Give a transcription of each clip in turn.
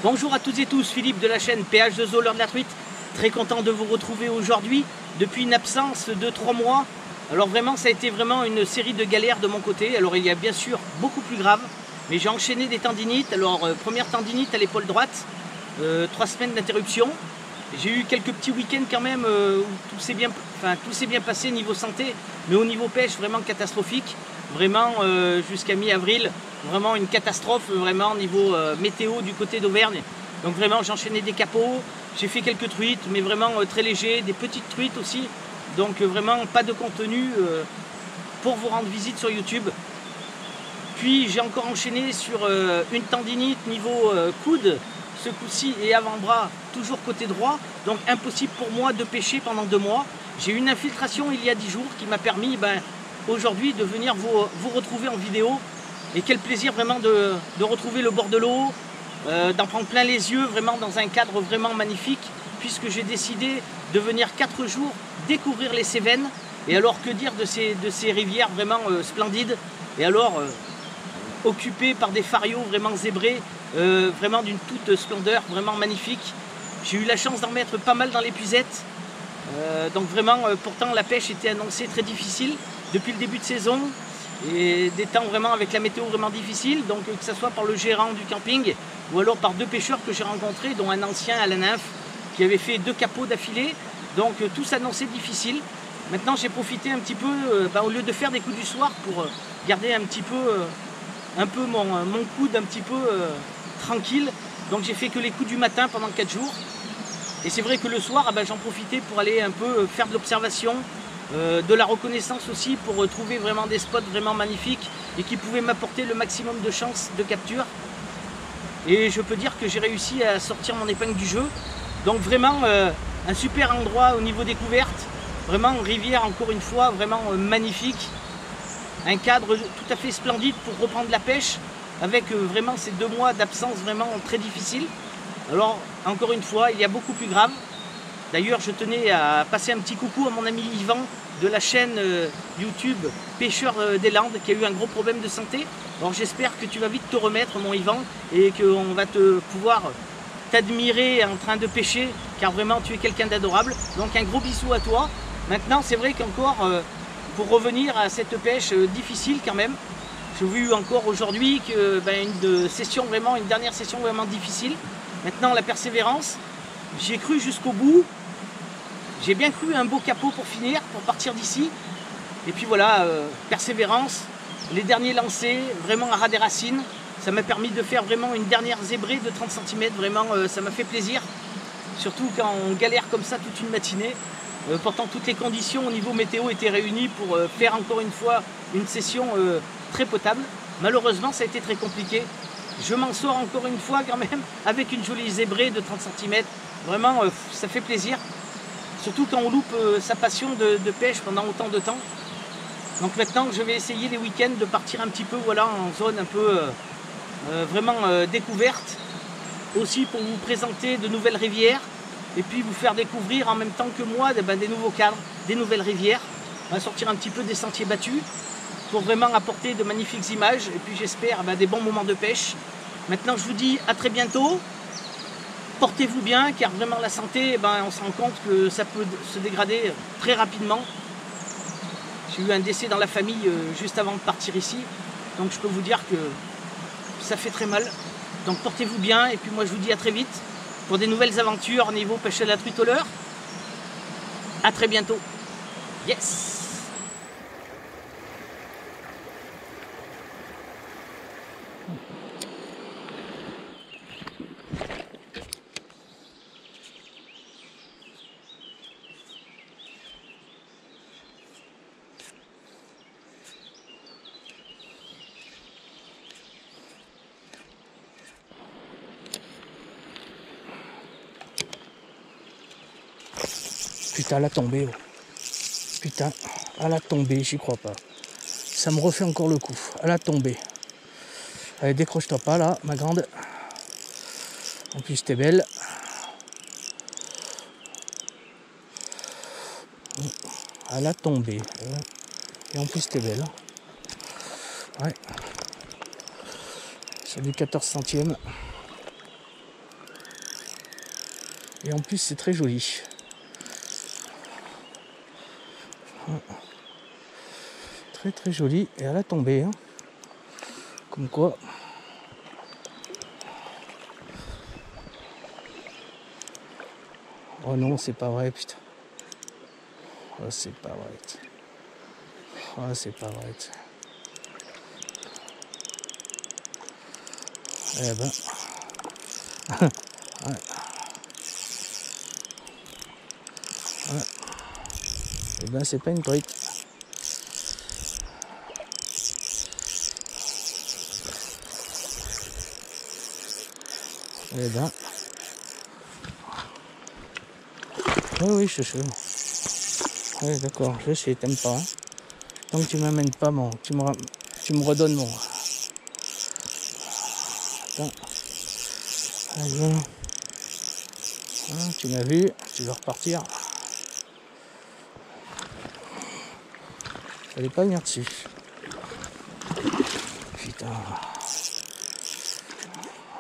Bonjour à toutes et tous, Philippe de la chaîne PH2O l'heure de la truite. Très content de vous retrouver aujourd'hui, depuis une absence de 3 mois. Alors vraiment, ça a été vraiment une série de galères de mon côté. Alors il y a bien sûr beaucoup plus grave, mais j'ai enchaîné des tendinites. Alors première tendinite à l'épaule droite, 3 semaines d'interruption. J'ai eu quelques petits week-ends quand même où tout s'est bien passé niveau santé, mais au niveau pêche, vraiment catastrophique. Vraiment jusqu'à mi-avril, vraiment une catastrophe, vraiment niveau météo du côté d'Auvergne. Donc vraiment j'enchaînais des capots, j'ai fait quelques truites, mais vraiment très légers, des petites truites aussi. Donc vraiment pas de contenu pour vous rendre visite sur YouTube. Puis j'ai encore enchaîné sur une tendinite niveau coude, ce coup-ci et avant-bras, toujours côté droit. Donc impossible pour moi de pêcher pendant 2 mois. J'ai eu une infiltration il y a 10 jours qui m'a permis aujourd'hui de venir vous retrouver en vidéo. Et quel plaisir vraiment de retrouver le bord de l'eau, d'en prendre plein les yeux, vraiment dans un cadre vraiment magnifique, puisque j'ai décidé de venir 4 jours découvrir les Cévennes. Et alors que dire de ces rivières vraiment splendides, et alors occupées par des farios vraiment zébrés, vraiment d'une toute splendeur, vraiment magnifique. J'ai eu la chance d'en mettre pas mal dans l'épuisette. Donc vraiment, pourtant la pêche était annoncée très difficile depuis le début de saison et des temps vraiment avec la météo vraiment difficile, donc que ce soit par le gérant du camping ou alors par 2 pêcheurs que j'ai rencontrés, dont un ancien à la nymphe qui avait fait 2 capots d'affilée, donc tout s'annonçait difficile. Maintenant j'ai profité un petit peu, au lieu de faire des coups du soir, pour garder un peu mon coude un petit peu tranquille, donc j'ai fait que les coups du matin pendant 4 jours. Et c'est vrai que le soir, j'en profitais pour aller un peu faire de l'observation, de la reconnaissance aussi, pour trouver vraiment des spots vraiment magnifiques et qui pouvaient m'apporter le maximum de chances de capture. Et je peux dire que j'ai réussi à sortir mon épingle du jeu. Donc vraiment un super endroit au niveau découverte, vraiment une rivière encore une fois, vraiment magnifique. Un cadre tout à fait splendide pour reprendre la pêche, avec vraiment ces 2 mois d'absence vraiment très difficiles. Alors, encore une fois, il y a beaucoup plus grave. D'ailleurs, je tenais à passer un petit coucou à mon ami Yvan de la chaîne YouTube Pêcheur des Landes, qui a eu un gros problème de santé. Alors j'espère que tu vas vite te remettre, mon Yvan, et qu'on va pouvoir t'admirer en train de pêcher, car vraiment tu es quelqu'un d'adorable. Donc un gros bisou à toi. Maintenant, c'est vrai qu'encore, pour revenir à cette pêche difficile quand même, j'ai vu encore aujourd'hui une dernière session vraiment difficile. Maintenant, la persévérance, j'ai cru jusqu'au bout. J'ai bien cru un beau capot pour finir, pour partir d'ici. Et puis voilà, persévérance, les derniers lancers, vraiment à ras des racines. Ça m'a permis de faire vraiment une dernière zébrée de 30 cm. Vraiment, ça m'a fait plaisir. Surtout quand on galère comme ça toute une matinée. Pourtant, toutes les conditions au niveau météo étaient réunies pour faire encore une fois une session très potable. Malheureusement, ça a été très compliqué. Je m'en sors encore une fois quand même avec une jolie zébrée de 30 cm. Vraiment, ça fait plaisir. Surtout quand on loupe sa passion de pêche pendant autant de temps. Donc maintenant, je vais essayer les week-ends de partir un petit peu en zone un peu vraiment découverte. Aussi pour vous présenter de nouvelles rivières. Et puis vous faire découvrir en même temps que moi des nouveaux cadres, des nouvelles rivières. On va sortir un petit peu des sentiers battus, pour vraiment apporter de magnifiques images et puis j'espère des bons moments de pêche. Maintenant je vous dis à très bientôt, portez-vous bien car vraiment la santé, on se rend compte que ça peut se dégrader très rapidement. J'ai eu un décès dans la famille juste avant de partir ici, donc je peux vous dire que ça fait très mal. Donc portez-vous bien et puis moi je vous dis à très vite pour des nouvelles aventures au niveau pêche à la truite au leurre. À très bientôt. Yes! Putain, à la tombée, oh. Putain, à la tombée, j'y crois pas. Ça me refait encore le coup, à la tombée. Allez, décroche-toi pas là, ma grande. En plus, t'es belle. À la tombée. Et en plus, t'es belle. Ouais. Sur du 14 centièmes. Et en plus c'est très joli. Très très joli. Et à la tombée. Hein. Comme quoi. Oh non, c'est pas vrai, putain. Oh, c'est pas vrai. Oh, c'est pas vrai. Eh ben. Ouais. Ouais. Eh ben, c'est pas une truite. Eh ben. Oui, je sais. Oui, d'accord, je sais, t'aimes pas. Hein. Tant que tu m'amènes pas mon. Tu me redonnes mon. Attends. Allez. Hein, tu m'as vu, tu veux repartir. Fallait pas venir dessus. Putain.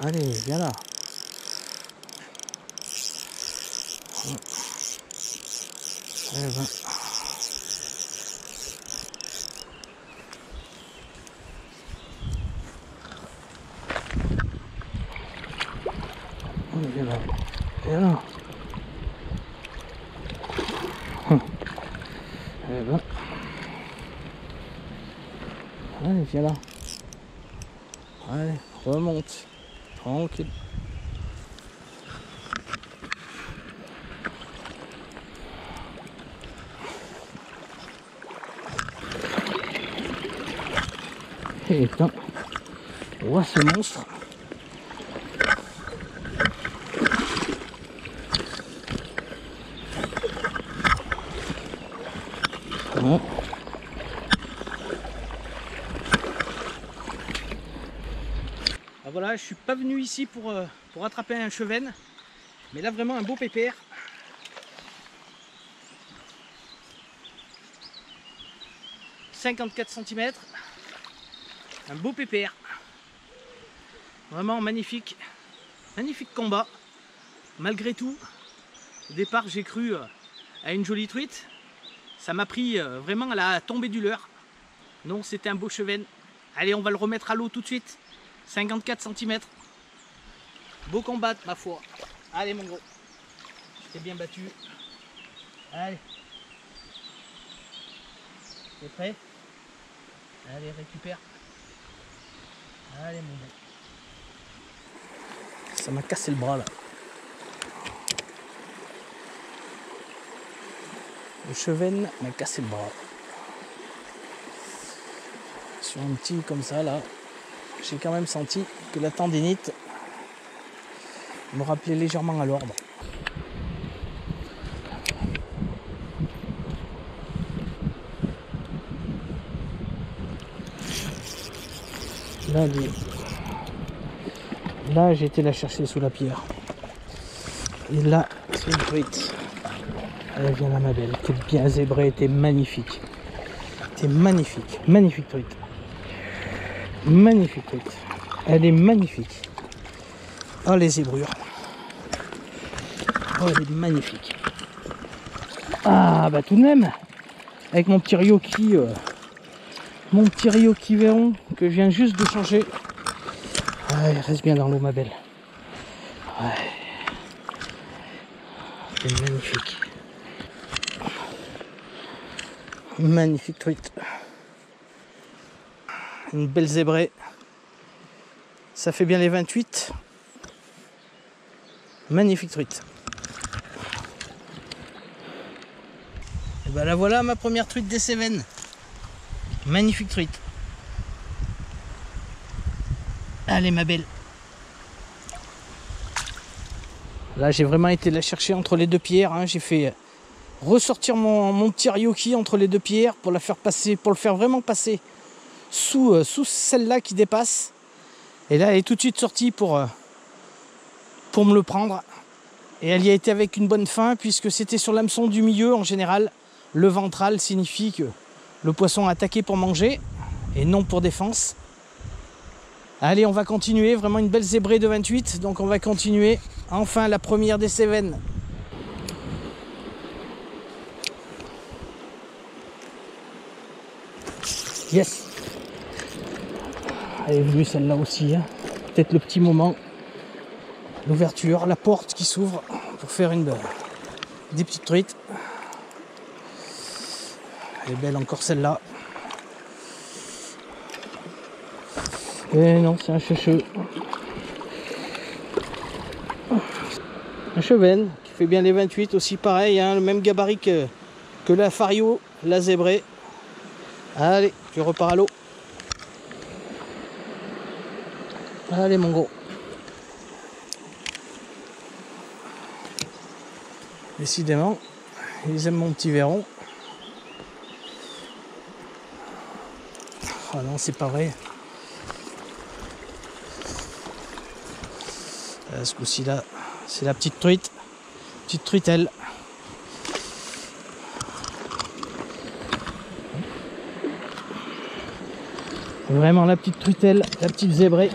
Allez, viens là. Eh ben. Viens là. Viens là. Eh ben. Allez, viens là. Allez, remonte. Tranquille. Et putain. Oh, ce monstre. Ouais. Ah voilà, je suis pas venu ici pour attraper un chevenne, mais là vraiment un beau pépère. « 54 cm, un beau pépère, vraiment magnifique, magnifique combat. Malgré tout, au départ j'ai cru à une jolie truite, ça m'a pris vraiment à la tombée du leurre. Non, c'était un beau chevenne. Allez, on va le remettre à l'eau tout de suite. 54 cm. Beau combat, ma foi. Allez, mon gros. Je t'ai bien battu. Allez. T'es prêt? Allez, récupère. Allez, mon gros. Ça m'a cassé le bras là. Le chevenne m'a cassé le bras. Sur un petit comme ça là, j'ai quand même senti que la tendinite me rappelait légèrement à l'ordre. Là j'ai été la chercher sous la pierre. Et là, c'est une truite. Allez, viens là ma belle, t'es bien zébrée, t'es magnifique. T'es magnifique, magnifique truite. Magnifique truite. Elle est magnifique. Oh les zébrures. Oh elle est magnifique. Ah bah tout de même. Avec mon petit Ryoki. Mon petit Ryoki Véron que je viens juste de changer. Ouais, reste bien dans l'eau ma belle. Ouais. C'est magnifique. Magnifique truite. Une belle zébrée. Ça fait bien les 28. Magnifique truite. Et ben là voilà ma première truite des Cévennes. Magnifique truite. Allez ma belle. Là j'ai vraiment été la chercher entre les deux pierres. Hein. J'ai fait ressortir mon petit Ryoki entre les deux pierres pour la faire passer, pour le faire vraiment passer sous celle-là qui dépasse. Et là elle est tout de suite sortie pour me le prendre. Et elle y a été avec une bonne fin puisque c'était sur l'hameçon du milieu en général. Le ventral signifie que le poisson a attaqué pour manger et non pour défense. Allez, on va continuer. Vraiment une belle zébrée de 28. Donc on va continuer. Enfin, la première des Cévennes. Yes. Elle est venue celle-là aussi. Hein. Peut-être le petit moment. L'ouverture, la porte qui s'ouvre pour faire des petites truites. Elle est belle encore celle-là. Et non, c'est un checheux. Un chevenne qui fait bien les 28 aussi pareil, hein, le même gabarit que la Fario, la zébrée. Allez, tu repars à l'eau. Allez mon gros. Décidément, ils aiment mon petit verron. Ah non, c'est pas vrai. Ce coup-ci là, c'est la petite truite. Petite truitelle. Vraiment la petite truitelle, la petite zébrée.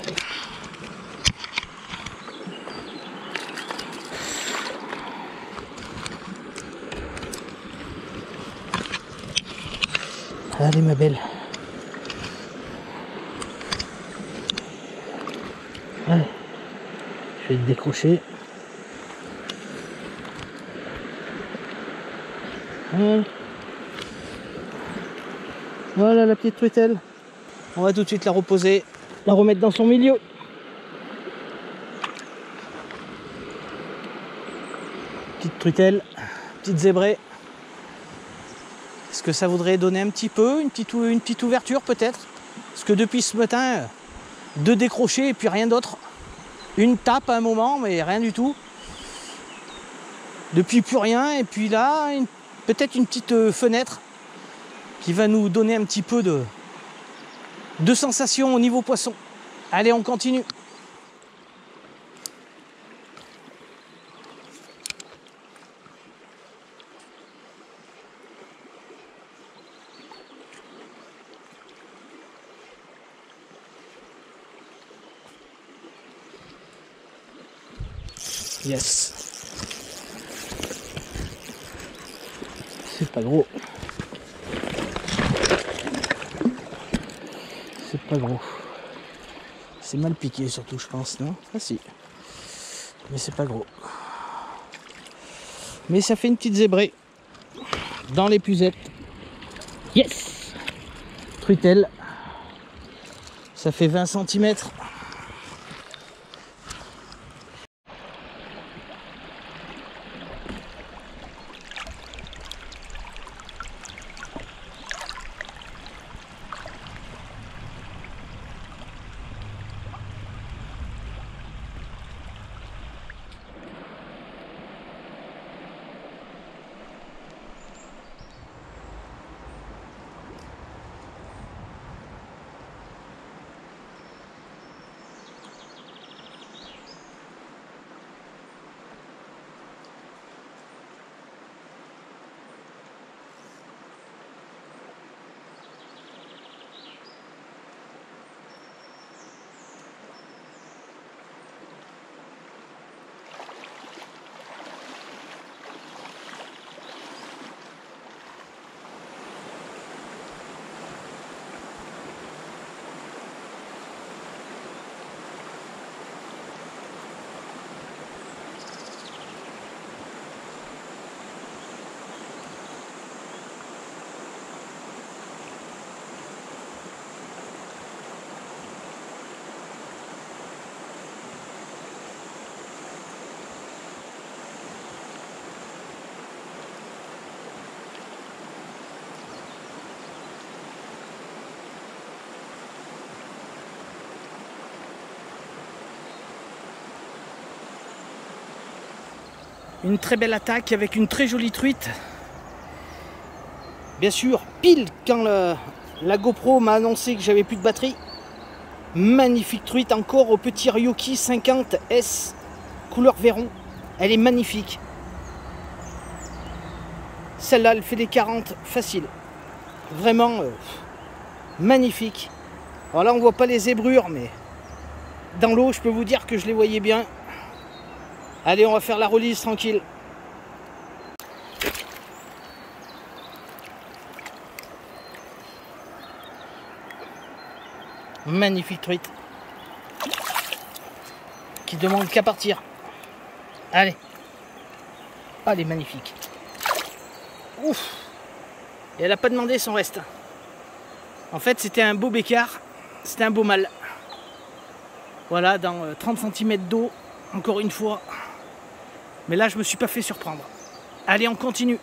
Allez ma belle. Allez. Je vais te décrocher. Voilà. Voilà la petite truitelle. On va tout de suite la reposer, la remettre dans son milieu. Petite truitelle, petite zébrée. Est-ce que ça voudrait donner un petit peu, une petite ouverture peut-être? Parce que depuis ce matin, 2 décrochés et puis rien d'autre. Une tape à un moment, mais rien du tout. Depuis plus rien, et puis là, peut-être une petite fenêtre qui va nous donner un petit peu de sensation au niveau poisson. Allez, on continue. Yes. C'est pas gros. C'est pas gros. C'est mal piqué surtout, je pense, non? Ah si. Mais c'est pas gros. Mais ça fait une petite zébrée. Dans les puzettes. Yes. Truitelle. Ça fait 20 cm. Une très belle attaque avec une très jolie truite. Bien sûr, pile quand la GoPro m'a annoncé que j'avais plus de batterie. Magnifique truite encore au petit Ryoki 50S couleur Véron. Elle est magnifique. Celle-là, elle fait des 40 facile. Vraiment magnifique. Alors là, on voit pas les zébrures, mais dans l'eau, je peux vous dire que je les voyais bien. Allez, on va faire la release tranquille. Magnifique truite. Qui demande qu'à partir. Allez. Ah, elle est magnifique. Ouf. Et elle n'a pas demandé son reste. En fait, c'était un beau bécard. C'était un beau mâle. Voilà, dans 30 cm d'eau. Encore une fois. Mais là, je me suis pas fait surprendre. Allez, on continue.